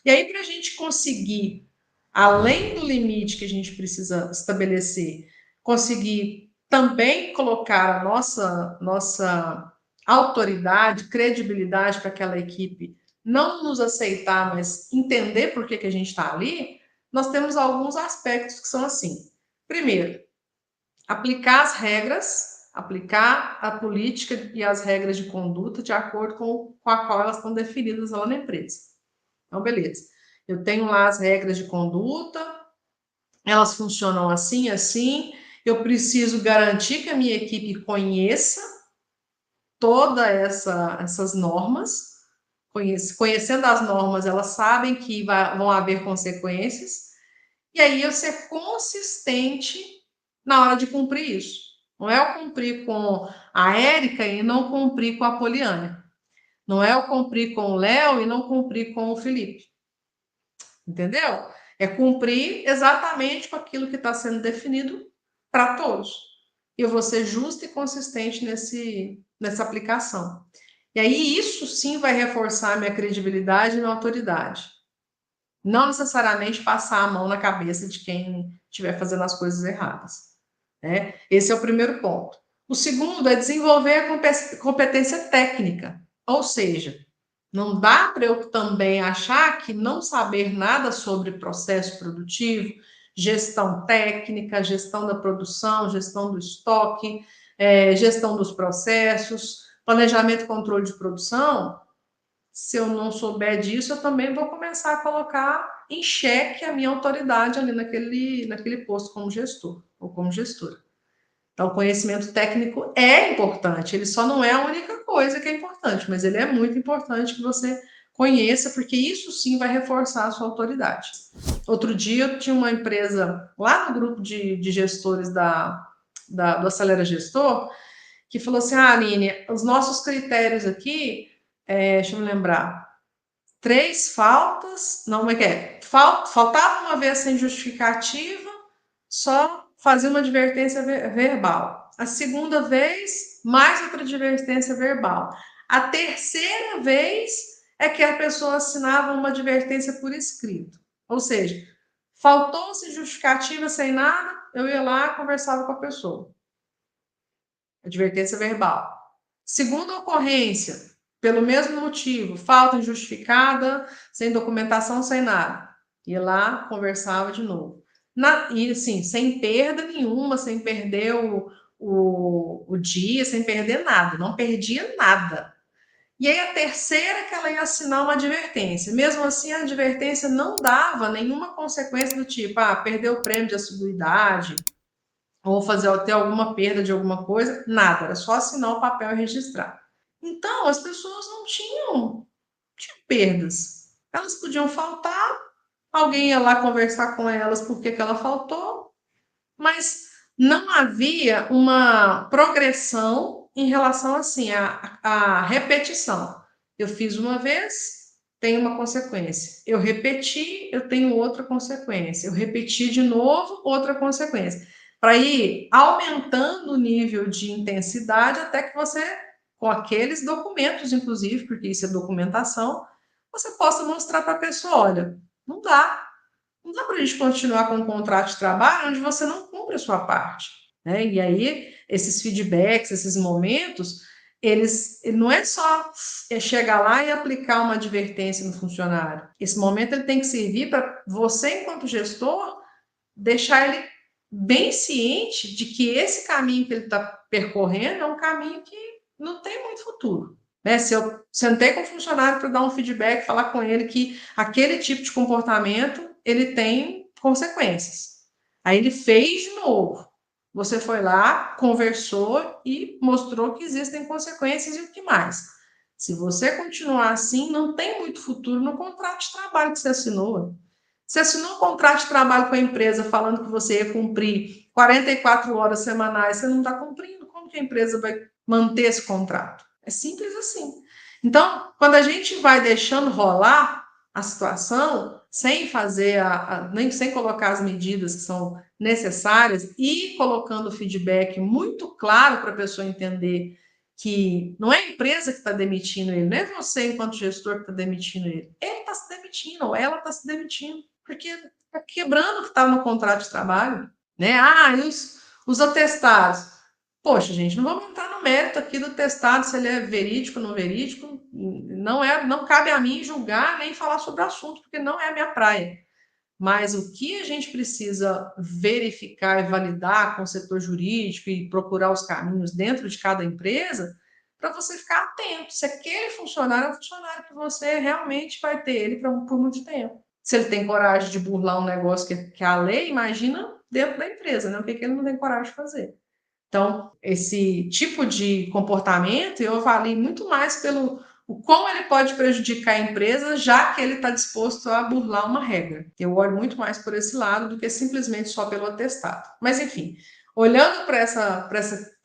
E aí, para a gente conseguir, além do limite que a gente precisa estabelecer, conseguir também colocar a nossa autoridade, credibilidade para aquela equipe não nos aceitar, mas entender por que a gente está ali, nós temos alguns aspectos que são assim. Primeiro, aplicar as regras, aplicar a política e as regras de conduta de acordo com a qual elas estão definidas lá na empresa. Então, beleza. Eu tenho lá as regras de conduta, elas funcionam assim, assim. Eu preciso garantir que a minha equipe conheça todas essas normas. Conhecendo as normas, elas sabem que vão haver consequências. E aí eu ser consistente na hora de cumprir isso. Não é eu cumprir com a Érica e não cumprir com a Poliana. Não é eu cumprir com o Léo e não cumprir com o Felipe. Entendeu? É cumprir exatamente com aquilo que está sendo definido para todos. E eu vou ser justa e consistente nessa aplicação. E aí isso sim vai reforçar a minha credibilidade e minha autoridade. Não necessariamente passar a mão na cabeça de quem estiver fazendo as coisas erradas. Né? Esse é o primeiro ponto. O segundo é desenvolver a competência técnica. Ou seja, não dá para eu também achar que não saber nada sobre processo produtivo, gestão técnica, gestão da produção, gestão do estoque, gestão dos processos, planejamento e controle de produção. Se eu não souber disso, eu também vou começar a colocar em xeque a minha autoridade ali naquele posto como gestor ou como gestora. Então, o conhecimento técnico é importante, ele só não é a única coisa que é importante, mas ele é muito importante que você conheça, porque isso sim vai reforçar a sua autoridade. Outro dia eu tinha uma empresa lá no grupo de gestores do Acelera Gestor, que falou assim: Aline, os nossos critérios aqui, deixa eu me lembrar, 3 faltas, não, como é que é? Faltava uma vez sem justificativa, só fazia uma advertência verbal. A segunda vez, mais outra advertência verbal. A terceira vez é que a pessoa assinava uma advertência por escrito. Ou seja, faltou-se justificativa sem nada, eu ia lá e conversava com a pessoa. Advertência verbal. Segunda ocorrência, pelo mesmo motivo, falta injustificada, sem documentação, sem nada. Ia lá, conversava de novo. E assim, sem perda nenhuma, sem perder o dia, sem perder nada, não perdia nada. E aí a terceira que ela ia assinar uma advertência. Mesmo assim, a advertência não dava nenhuma consequência do tipo, perdeu o prêmio de assiduidade, ou ter alguma perda de alguma coisa, nada, era só assinar o papel e registrar. Então, as pessoas não tinham perdas. Elas podiam faltar, alguém ia lá conversar com elas por que ela faltou, mas não havia uma progressão em relação assim à repetição. Eu fiz uma vez, tem uma consequência. Eu repeti, eu tenho outra consequência. Eu repeti de novo, outra consequência. Para ir aumentando o nível de intensidade até que você, com aqueles documentos, inclusive, porque isso é documentação, você possa mostrar para a pessoa: olha, não dá. Não dá para a gente continuar com um contrato de trabalho onde você não cumpre a sua parte. Né? E aí, esses feedbacks, esses momentos, eles não é só chegar lá e aplicar uma advertência no funcionário. Esse momento ele tem que servir para você, enquanto gestor, deixar ele bem ciente de que esse caminho que ele está percorrendo é um caminho que não tem muito futuro. Né? Se eu sentei com o funcionário para dar um feedback, falar com ele que aquele tipo de comportamento ele tem consequências. Aí ele fez de novo. Você foi lá, conversou e mostrou que existem consequências e o que mais. Se você continuar assim, não tem muito futuro no contrato de trabalho que você assinou. Você assinou um contrato de trabalho com a empresa falando que você ia cumprir 44 horas semanais, você não está cumprindo. Como que a empresa vai manter esse contrato? É simples assim. Então, quando a gente vai deixando rolar a situação, sem fazer nem sem colocar as medidas que são necessárias e colocando o feedback muito claro para a pessoa entender que não é a empresa que está demitindo ele, não é você, enquanto gestor, que está demitindo ele. Ele está se demitindo, ou ela está se demitindo, porque está quebrando o que estava no contrato de trabalho. Né? Ah, e os atestados. Poxa, gente, não vamos entrar no mérito aqui do testado, se ele é verídico ou não verídico. Não cabe a mim julgar nem falar sobre o assunto, porque não é a minha praia. Mas o que a gente precisa verificar e validar com o setor jurídico e procurar os caminhos dentro de cada empresa, para você ficar atento se aquele funcionário é um funcionário que você realmente vai ter ele por muito tempo. Se ele tem coragem de burlar um negócio que é a lei, imagina dentro da empresa, né? O que ele não tem coragem de fazer. Então, esse tipo de comportamento eu avalio muito mais pelo o como ele pode prejudicar a empresa, já que ele está disposto a burlar uma regra. Eu olho muito mais por esse lado do que simplesmente só pelo atestado. Mas, enfim, olhando para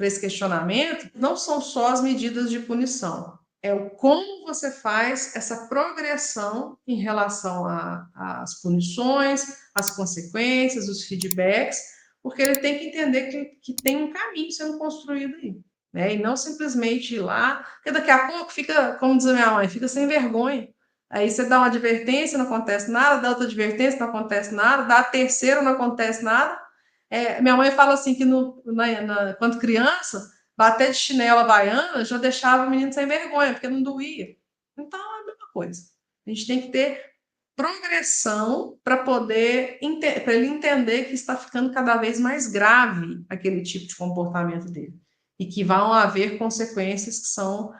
esse questionamento, não são só as medidas de punição, é o como você faz essa progressão em relação às punições, às consequências, os feedbacks, porque ele tem que entender que tem um caminho sendo construído aí. Né? E não simplesmente ir lá, porque daqui a pouco fica, como diz a minha mãe, fica sem vergonha. Aí você dá uma advertência, não acontece nada, dá outra advertência, não acontece nada, dá a terceira, não acontece nada. Minha mãe fala assim que quando criança, bater de chinela havaiana já deixava o menino sem vergonha, porque não doía. Então é a mesma coisa. A gente tem que ter progressão para poder para ele entender que está ficando cada vez mais grave aquele tipo de comportamento dele e que vão haver consequências que são,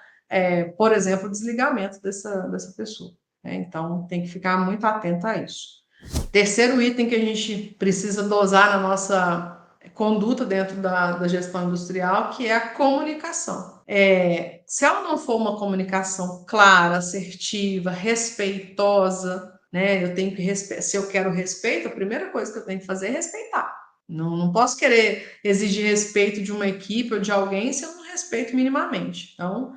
por exemplo, o desligamento dessa pessoa. Né? Então tem que ficar muito atento a isso. Terceiro item que a gente precisa dosar na nossa conduta dentro da gestão industrial, que é a comunicação. Se ela não for uma comunicação clara, assertiva, respeitosa, né? Eu tenho que se eu quero respeito, a primeira coisa que eu tenho que fazer é respeitar. Não posso querer exigir respeito de uma equipe ou de alguém se eu não respeito minimamente. Então,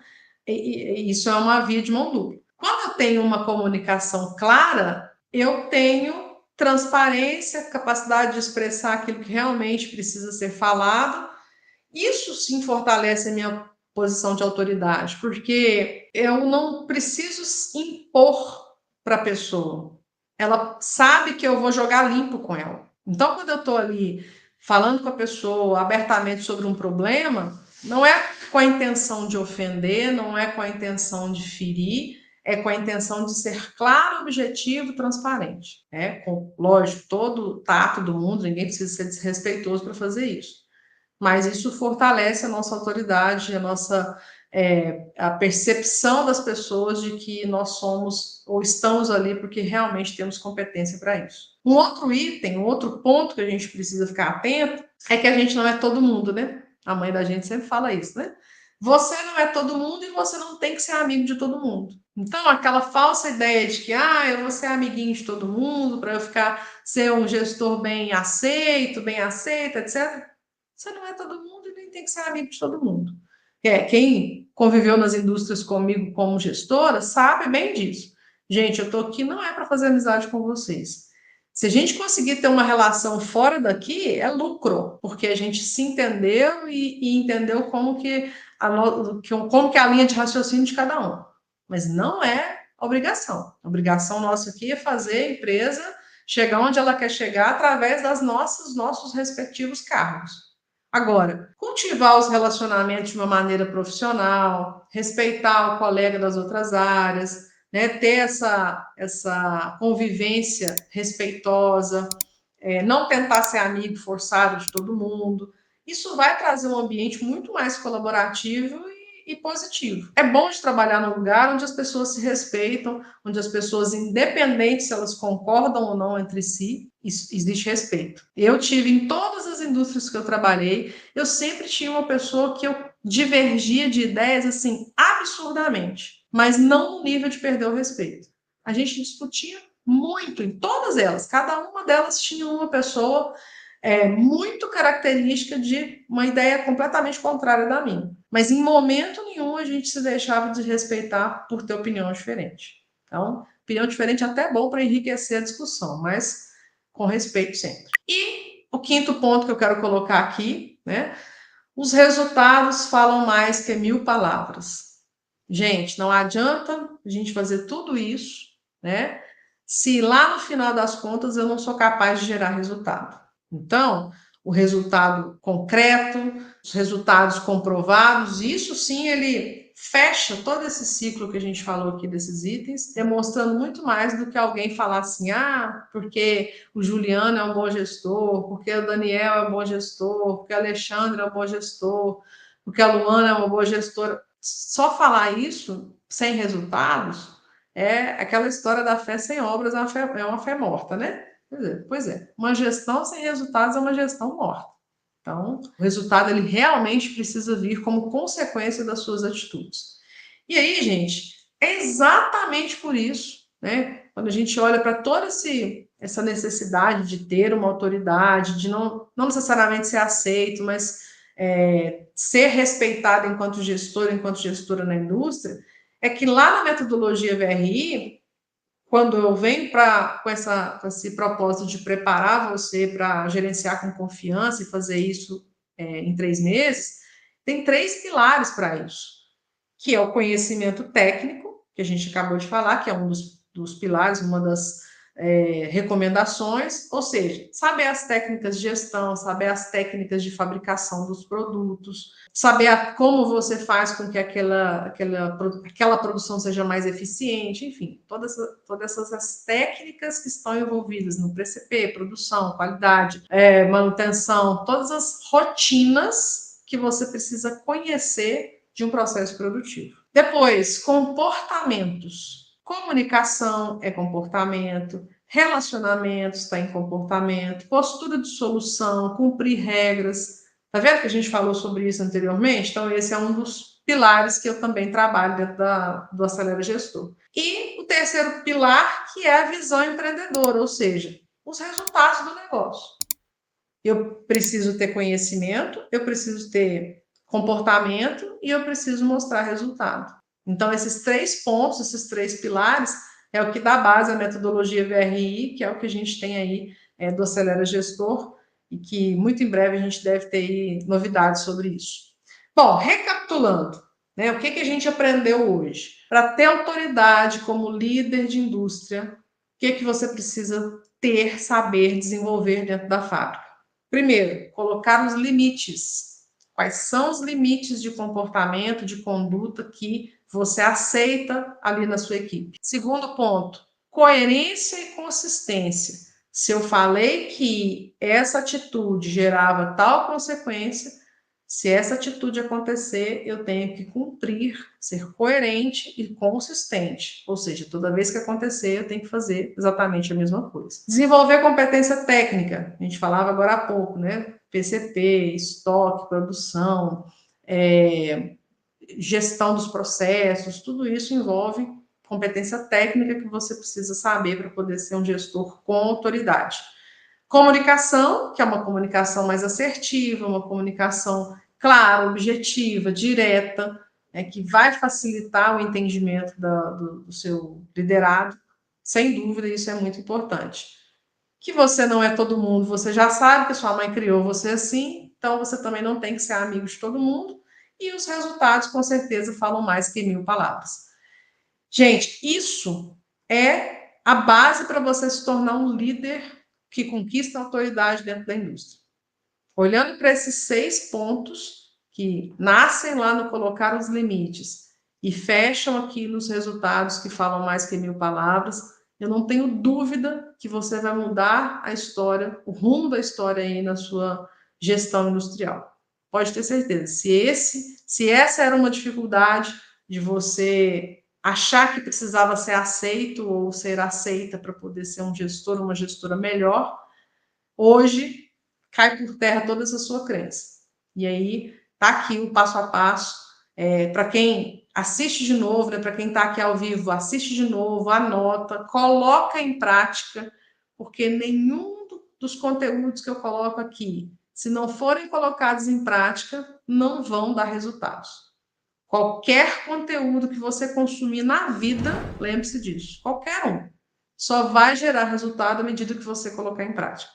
isso é uma via de mão dupla. Quando eu tenho uma comunicação clara, eu tenho transparência, capacidade de expressar aquilo que realmente precisa ser falado. Isso sim fortalece a minha posição de autoridade, porque eu não preciso impor para a pessoa. Ela sabe que eu vou jogar limpo com ela. Então, quando eu estou ali falando com a pessoa abertamente sobre um problema, não é com a intenção de ofender, não é com a intenção de ferir, é com a intenção de ser claro, objetivo, transparente. Lógico, todo o tato do mundo, ninguém precisa ser desrespeitoso para fazer isso. Mas isso fortalece a nossa autoridade, a percepção das pessoas de que nós somos ou estamos ali porque realmente temos competência para isso. Um outro item, um outro ponto que a gente precisa ficar atento é que a gente não é todo mundo, né? A mãe da gente sempre fala isso, né? Você não é todo mundo e você não tem que ser amigo de todo mundo. Então, aquela falsa ideia de que eu vou ser amiguinho de todo mundo para eu ser um gestor bem aceito, etc. Você não é todo mundo e nem tem que ser amigo de todo mundo. Quem conviveu nas indústrias comigo como gestora sabe bem disso. Gente, eu estou aqui não é para fazer amizade com vocês. Se a gente conseguir ter uma relação fora daqui, é lucro, porque a gente se entendeu e entendeu como que é a linha de raciocínio de cada um. Mas não é obrigação. A obrigação nossa aqui é fazer a empresa chegar onde ela quer chegar através dos nossos respectivos cargos. Agora, cultivar os relacionamentos de uma maneira profissional, respeitar o colega das outras áreas, né, ter essa convivência respeitosa, não tentar ser amigo forçado de todo mundo. Isso vai trazer um ambiente muito mais colaborativo e positivo. É bom de trabalhar num lugar onde as pessoas se respeitam, onde as pessoas, independente se elas concordam ou não entre si, existe respeito. Eu tive em todas as indústrias que eu trabalhei, eu sempre tinha uma pessoa que eu divergia de ideias assim absurdamente, mas não no nível de perder o respeito. A gente discutia muito em todas elas, cada uma delas tinha uma pessoa muito característica de uma ideia completamente contrária da minha. Mas em momento nenhum a gente se deixava de respeitar por ter opinião diferente. Então, opinião diferente é até bom para enriquecer a discussão, mas com respeito sempre. E o quinto ponto que eu quero colocar aqui, né? Os resultados falam mais que 1000 palavras. Gente, não adianta a gente fazer tudo isso, né? Se lá no final das contas eu não sou capaz de gerar resultado. Então, o resultado concreto, os resultados comprovados, isso sim ele fecha todo esse ciclo que a gente falou aqui desses itens, demonstrando muito mais do que alguém falar assim, porque o Juliano é um bom gestor, porque o Daniel é um bom gestor, porque o Alexandre é um bom gestor, porque a Luana é uma boa gestora. Só falar isso sem resultados é aquela história da fé sem obras, é uma fé morta, né? Pois é, uma gestão sem resultados é uma gestão morta. Então, o resultado ele realmente precisa vir como consequência das suas atitudes. E aí, gente, é exatamente por isso, né? Quando a gente olha para toda essa necessidade de ter uma autoridade, de não necessariamente ser aceito, mas ser respeitado enquanto gestor, enquanto gestora na indústria, é que lá na metodologia VRI, quando eu venho com esse propósito de preparar você para gerenciar com confiança e fazer isso em 3 meses, tem 3 pilares para isso, que é o conhecimento técnico, que a gente acabou de falar, que é um dos pilares, uma das recomendações, ou seja, saber as técnicas de gestão, saber as técnicas de fabricação dos produtos, saber como você faz com que aquela produção seja mais eficiente, enfim, todas essas técnicas que estão envolvidas no PCP, produção, qualidade, manutenção, todas as rotinas que você precisa conhecer de um processo produtivo. Depois, comportamentos. Comunicação é comportamento, relacionamentos está em comportamento, postura de solução, cumprir regras. Tá vendo que a gente falou sobre isso anteriormente? Então, esse é um dos pilares que eu também trabalho dentro do Acelera Gestor. E o terceiro pilar, que é a visão empreendedora, ou seja, os resultados do negócio. Eu preciso ter conhecimento, eu preciso ter comportamento e eu preciso mostrar resultado. Então, esses 3 pontos, esses 3 pilares, é o que dá base à metodologia VRI, que é o que a gente tem aí do Acelera Gestor, e que muito em breve a gente deve ter aí novidades sobre isso. Bom, recapitulando, né, o que a gente aprendeu hoje? Para ter autoridade como líder de indústria, o que você precisa ter, saber, desenvolver dentro da fábrica? Primeiro, colocar os limites. Quais são os limites de comportamento, de conduta que você aceita ali na sua equipe? Segundo ponto, coerência e consistência. Se eu falei que essa atitude gerava tal consequência, se essa atitude acontecer, eu tenho que cumprir, ser coerente e consistente. Ou seja, toda vez que acontecer, eu tenho que fazer exatamente a mesma coisa. Desenvolver competência técnica. A gente falava agora há pouco, né? PCP, estoque, produção, gestão dos processos, tudo isso envolve competência técnica que você precisa saber para poder ser um gestor com autoridade. Comunicação, que é uma comunicação mais assertiva, uma comunicação clara, objetiva, direta, que vai facilitar o entendimento do seu liderado. Sem dúvida, isso é muito importante. Que você não é todo mundo, você já sabe que sua mãe criou você assim, então você também não tem que ser amigo de todo mundo. E os resultados, com certeza, falam mais que 1000 palavras. Gente, isso é a base para você se tornar um líder que conquista a autoridade dentro da indústria. Olhando para esses 6 pontos que nascem lá no colocar os limites e fecham aqui nos resultados que falam mais que 1000 palavras, eu não tenho dúvida que você vai mudar a história, o rumo da história aí na sua gestão industrial. Pode ter certeza. Se essa era uma dificuldade de você achar que precisava ser aceito ou ser aceita para poder ser um gestor, uma gestora melhor, hoje cai por terra toda essa sua crença. E aí tá aqui o passo a passo. Para quem assiste de novo, né, para quem está aqui ao vivo, assiste de novo, anota, coloca em prática, porque nenhum dos conteúdos que eu coloco aqui, se não forem colocados em prática, não vão dar resultados. Qualquer conteúdo que você consumir na vida, lembre-se disso, qualquer um, só vai gerar resultado à medida que você colocar em prática.